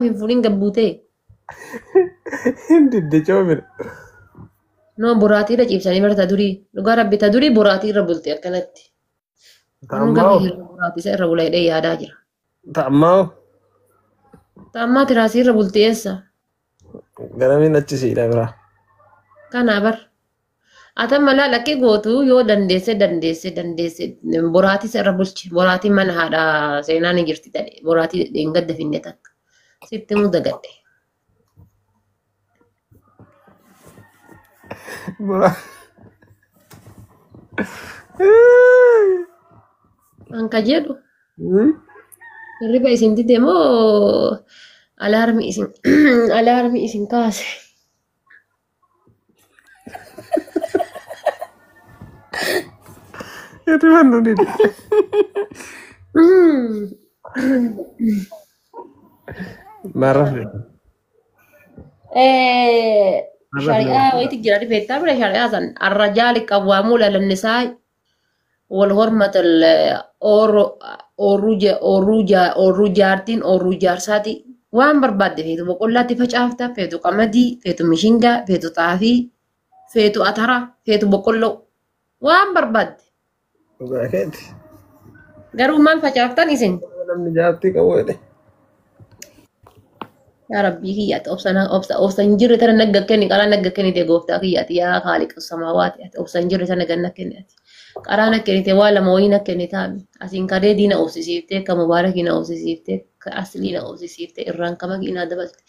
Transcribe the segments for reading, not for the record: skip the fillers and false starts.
hin fuudhin gabbuutee. Hindi coomina. No boraatiirra ciibsanii barata durii. Dhugaa rabbi ta durii boraatiirra bulte akkanatti. Kun gama Ta'ammaa hirra boraatiisa irra bula hidhee yaadaa jira. ta'ammaa Ta'ammaa tiraasiirra bulti eessa? garamiin achisiidha biraa. Kanaa bar. Atan malaa lakkee gootu yoo dandeesse boraatiisa irra bulchi. Boraatiin mana haadha seenaa ni jirti ta'e. Boraatii dheengadda finne takka. Sitti muda gadhe. Anka jedhu. Hirriba isin dide moo alaarmi isin kaase. Hirriba nu dide. Marrafne. Syariah itu jira di beta pada syariah san ar-rajali qawwamu 'ala an-nisaa wal hurmatul oru jaartiin oru jaarsati waan barbaadde feetu boqollaatti facaafta feetu qamadii feetu mishingaa feetu xaafii feetu atara feetu boqqolloo waan barbaadde Gaaketi. garuu maal facaaftan isin Namni jaartii qabu jedhe. yaa rabbii kiyyaati obsa hin jirre tana nagga kenni qaraa nagga kennite gooftaa kiyyaati yaa haaliqa samaawaati ati obsa hin jirre tana ganna kenni ati qaraa na kennite waa lama wayii na kenni taami asiin kadee diina obsisiiftee ka mubaarakii na obsisiiftee ka aslii na obsisiiftee irraan kama giinaa dabalte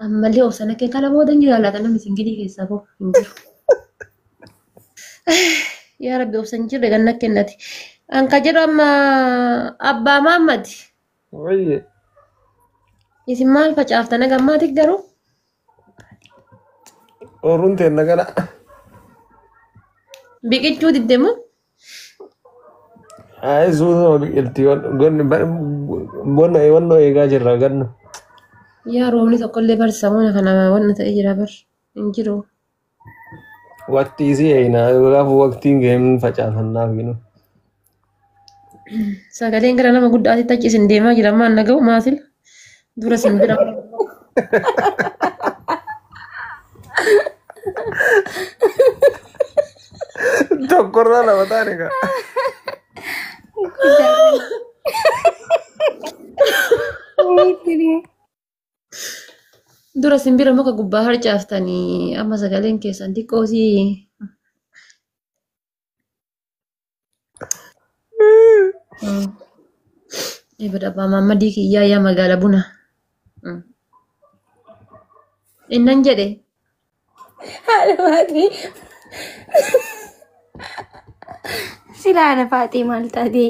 ammallee obsa na kenni kana booda hin jiraallata namni singilii keessaa boo hin jiru. Yaa rabbi obsa hin jirre ganna kennati. Anka jedhu amma abbaa maammati. Wayye. Isin maal facaaftana gammaatik garuu? Oruun teenna kana. Biqichuu diddemu? Ayi suutuma biqiltii bonna wannoo eegaa jirra ganna. Yaa roobni tokkollee barsiisamuun kana wanna ta'e jira bar hin jiru. Waqtii isii eeyina gaafa waqtiin ga'een facaafannaaf ginu. Sagaleen gara nama guddaatitti achi isin deemaa jira maan naga'u maasil dura isin bira. Tokkorraa lama taane kaa. Dura isin bira muka gubbaa harcaaftanii amma sagaleen keessan xiqqoosii. Ibada abbaa Maammadii kiyyaa yaa magaala buna. Innan jedhe. Haadha Faaxii. Silaa haadha Faaxii maal taatee?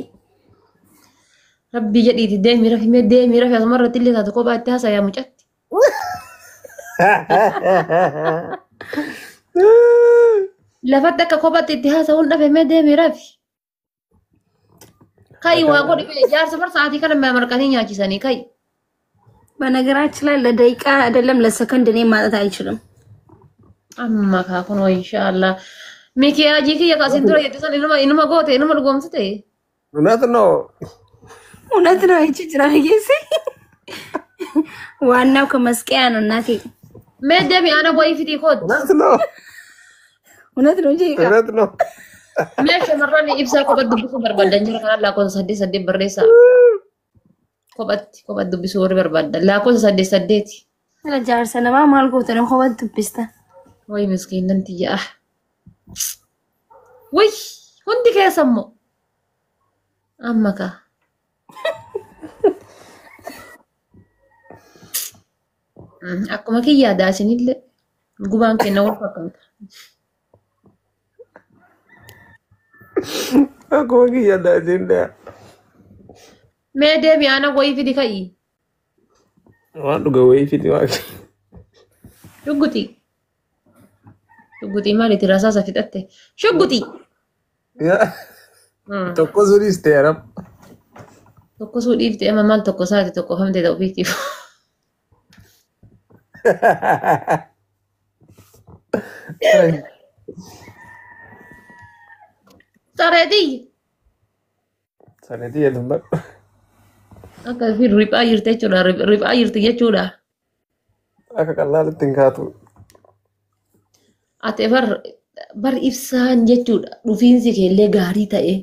Rabbii jedhiiti deemii rafi asuma irratti illee taatu kophaa itti haasayaa mucatti. Lafatti akka kophaatti itti haasa'uun dhafe mee deemii rafi. Kai waa godhi jaarsa bar sa'aatii kana marqanii nyaachisanii kai. በነገራችን ላይ ለደቂቃ አይደለም ለሰከንድ እኔ ማጣት አልችልም። Amma kaa kunoo inshaallah. Mikiyaajii kiyya kaasiin dura jedhisan inuma goote inuma dhugoomsite. እውነት ነው። እውነት ነው እቺ ጅራን ጌሲ ዋናው ከመስቀያ ነው እናቴ። Mee deemi ana boyi fitii kooti. እውነት ነው። እውነት ነው እንጂ እውነት ነው። Mee shamarran ibsaa kophaa dubbisuu barbaadan jira kanaan lakkoofsa 8 barreessaa. Kophaa dubbisuu warri barbaadan lakkoofsa 8. ለጃርሰ ነማ ማልጎት ነው ሆበት ቢስታ Way miskiinan tiyya. Way hundi keessa immoo. Amma kaa. Akkuma kiyyaadhaa isinillee gubaan kenna wal fakkaata. Akkuma kiyyaadhaa isinillee. Mee deemi ana wayii fidi ka'ii. Waan dhuga wayii fidi waaqni. Shugguxii. Shugguxii maaliiti rasaasa fixatte? Shugguxii. Tokko sunis teeram. Tokko suu dhiifte amma maal tokko saati tokko famte ta'u fiitiif. Sareetii. Sareetii jedhama. Akka fi riphaa jirte jechuudha. Riphaa jirti jechuudha. akka qallaalitti hin kaatu. Ate bar ibsaan jechuudha. Dhufiinsi keellee gaarii ta'e.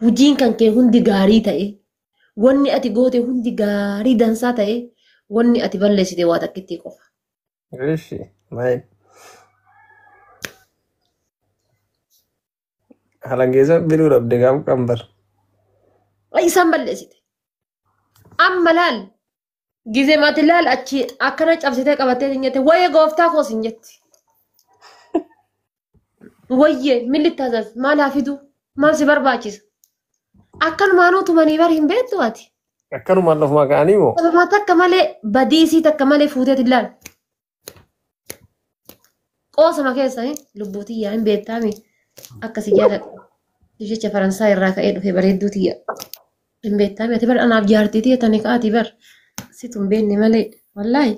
Hojiin kan kee hundi gaarii ta'e. Wanni ati goote hundi gaarii dansaa ta'e. Wanni ati balleessite waa takkitti qofa. Ishi maayil. Halangeessa biluu dhabde gaaf kan bar. Isaan balleessite. Amma laal. Gizee mati laal achi akkana cabsitee qabattee hin jette wayye gooftaa koos hin jetti. Wayye milli taasas maal hafidu maal si barbaachisa. Akkanumaan utumanii bari hin beektu ati. Akkanumaan lafuma ka'anii moo? Sababa takka malee badiisii takka malee fuuteet ilaal. Qoosama keessa lubbuutii yaa hin beektaami akkasi jaaladha. Jecha Faransaay irraa ka'ee dhufe bareedduutii yaa. Hin beektaami ati bar anaaf jaartiitii tani ka'aati bar. Situ hin beekne malee wallaahi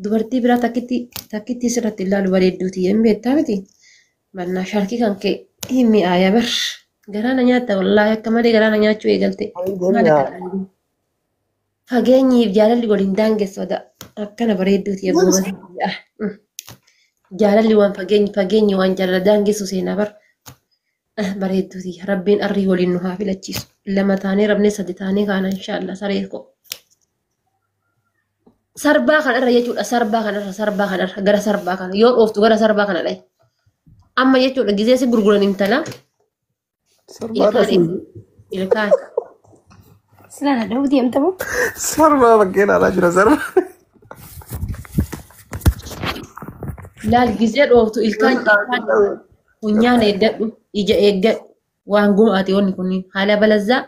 dubartii biraa takkitti sirratti ilaalu bareedduutii yaa hin beektaamiti. Mannaa sharkii kan kee hin mi'aaya bar. Garaana nyaatta wallaahi akka malee garaana nyaachuu eegalte. Fageenyiif jaalalli waliin daangessu akkana bareedduutii yaa goobata. Jaalalli waan fageenyi waan jaalala daangessu seenaa bar. Bareedduutii rabbiin arrii waliin nu haa filachiisu. Lama taanee rabnee sadi taanee kaana inshaallah saree ko. Sarbaa kanarra jechuudha sarbaa kanarra gara sarbaa kana yoo dhooftu gara sarbaa kana dhaye. Amma jechuudha gizee si gurguran intala. Ilkaan. Silana dawuu deemtamu. Sarbaa bakkeen alaa jira sarba. Laal gizee dhooftu ilkaan funyaan eeggadhu ija eeggadhu waan gumaati wanni kunniin haala balazzaa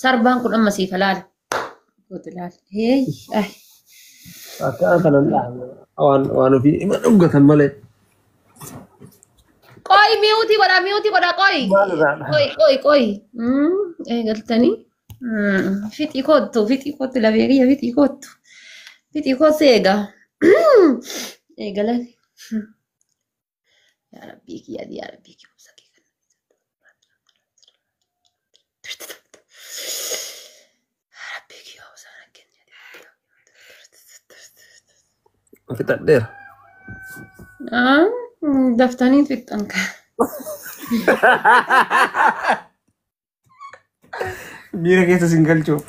sarbaan kun amma siifa laala. Laal heey Akka kanan waan ofii ima dhugatan malee. Qoy miuti godha qoy. Eegaltanii. Fixii kottu labeekiyya fixii kottu. Fixii kottu eegaa. Eegalan. Yaa rabbii kiyya. Fixadheera. Daftanii fixan ka. Miira keessa sin galchuuf.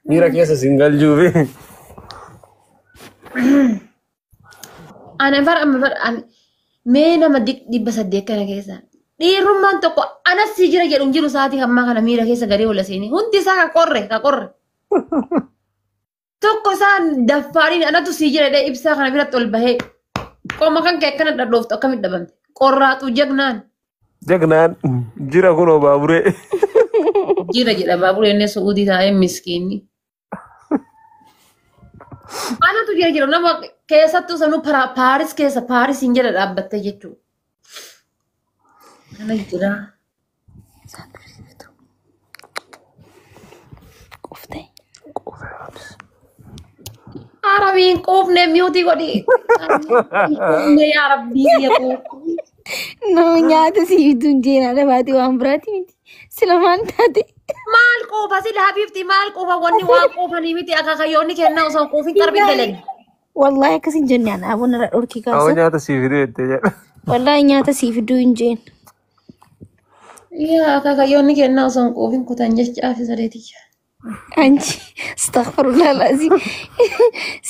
Miira keessa sin galchuuf. Ana amma mee nama 800 kana keessa. Dhiirummaan tokko anas si jira jedhu jiru sa'aatii hammaa kana miira keessa gadee ola seenii. Hundi isaa ka qorre. Tokko isaan daffaariin anatu si jira jedhee ibsaa kana biratti ol bahee. Qoma kan kee akkana dhadhooftu akkamitti dhabamte. Qorraatu jagnaan. Jagnaan jira kunoo baaburee. Jira jedha baaburee inni su'uudii taa'ee miskiinni. Anatu jira jedhu nama keessattuu sanuu Paaris keessa Paarisiin jala dhaabbattee jechuudha. Kana jira. Arabiin quufne miyuutii godhi. Yaa rabbii No nyaata siiftuun jeenaa dhabaati waan biraati miti. Sila maal taate? maal quufa sila habiibti maal quufa wanni waan quufanii miti akaakayyoonni kennaa osoo quufin qarbii dalagi. Wallahi akkasin jenne ana abuna irra dhorkii Awwa kaasa. nyaata siif hidhee jettee jedha. Wallahi nyaata siifiduu hin jeen. Yaa akaakayyoonni kennaa osoo quufin kutan jechaa fi sadeetiyya. Anchi astaghfirullah lazim.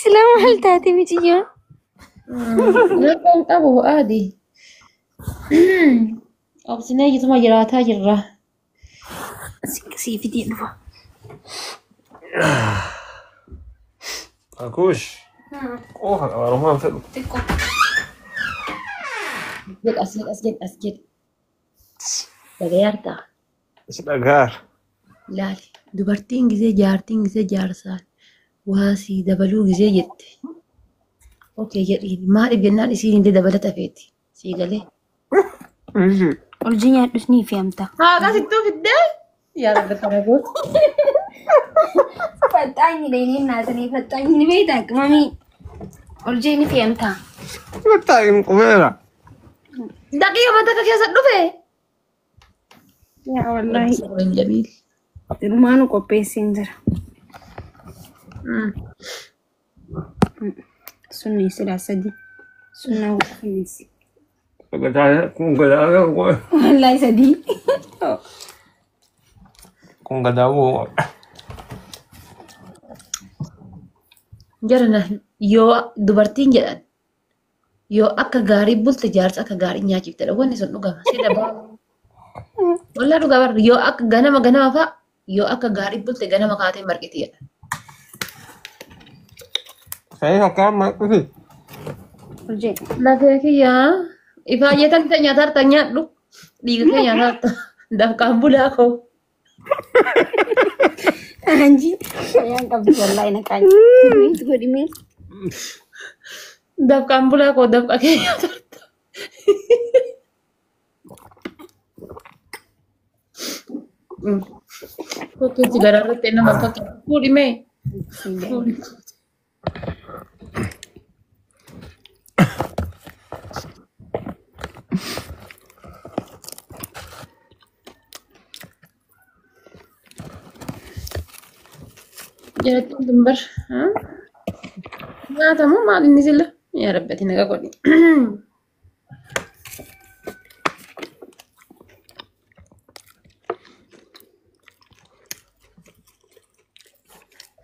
Sila maal taate miti yoo? Nakkaan qabu adii. Obsinee jituma jiraataa jirra. Siifidii dhufa. Akuush. Quufa qabaarumaan fedhu. As jedh. Dhagayaartaa. Is dhagaar. Laali. Dubartiin gisee jaartiin gisee jaarsaan waasii dabaluu gisee jette. Okey jedhiin maaliif jennaan isiin illee dabalata feeti. Sii galee. Oljii nyaadhus ni fe'amta. Haa akkasittuu fiddee. Yaa rabbi kana gootu. Faxaanyi dheedhiin naasanii faxaanyi ni beektaa qimamii. Oljii ni fe'amta. Mataa hin qubeera. Daqiiqa mata keessa dhufe. Yaa wallahi. Jabiil. Ilmaanu qopheessiin jira. Sunni sila sadii. Sunnaa qopheessi. Kun gadaa Wallahi sadii. kun gadaa moo Jarana yoo dubartiin jedhan yoo akka gaarii bulte jaarsa akka gaarii nyaachiftedha. Wanni sun dhugama. Sida baa. Walaa dhugaa yoo akka ganama fa'a yoo akka gaarii bulte ganama kaatee marqitiidha. saya akkaan maqqusi Hojii. Lafee kiyyaa ifaayyeetan ta'e nyaataa nyaadhu dhiiga kee nyaataa dafqaan bulaa koo. Anjing. Sayang kabdi wallahi nakan. Itu gue dimil. Dafqaan bulaa koo dafqa kee nyaataa. Kokkee sigaraa irratti nama fakkaatu. Fuudhimee. Jalatti dumbar. Nyaatamu maal inni silla? Yaa rabbati naga godhi.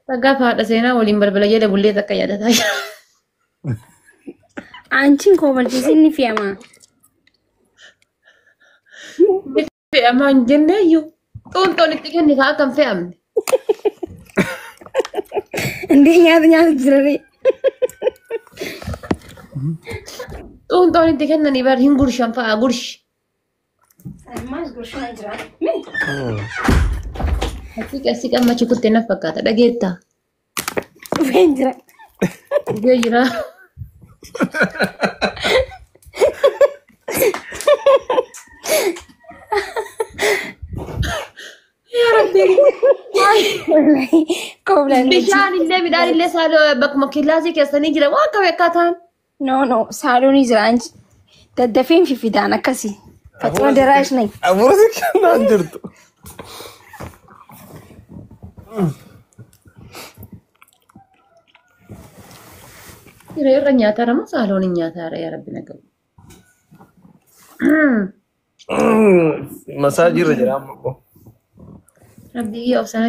Saggaaf haadha seenaa waliin balbala jedha bullee takka yaadataa jira. Anjing kau berjisi ni fiama. Fe'amaa hin jenne iyyuu xuunxoon itti kenni kaa kan fe'amne. Ndi nyata jirare. Xuunxoon itti kennanii bar hin gurshan fa'a gurshi. Mas gurshan jirare. Asii qammachi kuttee na fakkaata dhageettaa. Fen jira. Dhugee jira. Yaa rabbi. Wallahi kau bilang Bishaan illee midhaan illee saaloo bakkuma killaasii keessanii jira waan qabe akkaataan. no saloni jira anji. Daddafeen fifidaan akkasi. Fatima daraash nai. abuursi kennaan jirtu Yeroo irra nyaataara moo saaloon hin nyaataara yaa rabbi na gahu. masaajii irra jira amma Rabbi iyya of sana